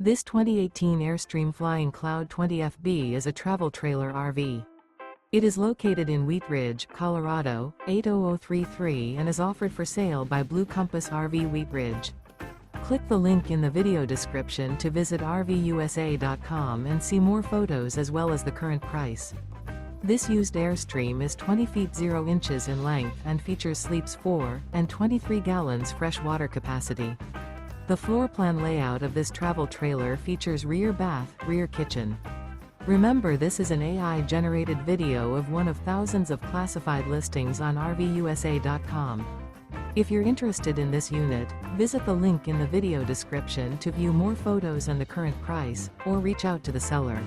This 2018 Airstream Flying Cloud 20FB is a travel trailer RV. It is located in Wheat Ridge, Colorado, 80033 and is offered for sale by Blue Compass RV Wheat Ridge. Click the link in the video description to visit RVUSA.com and see more photos as well as the current price. This used Airstream is 20 feet 0 inches in length and features sleeps 4 and 23 gallons fresh water capacity. The floor plan layout of this travel trailer features rear bath, rear kitchen. Remember, this is an AI-generated video of one of thousands of classified listings on RVUSA.com. If you're interested in this unit, visit the link in the video description to view more photos and the current price, or reach out to the seller.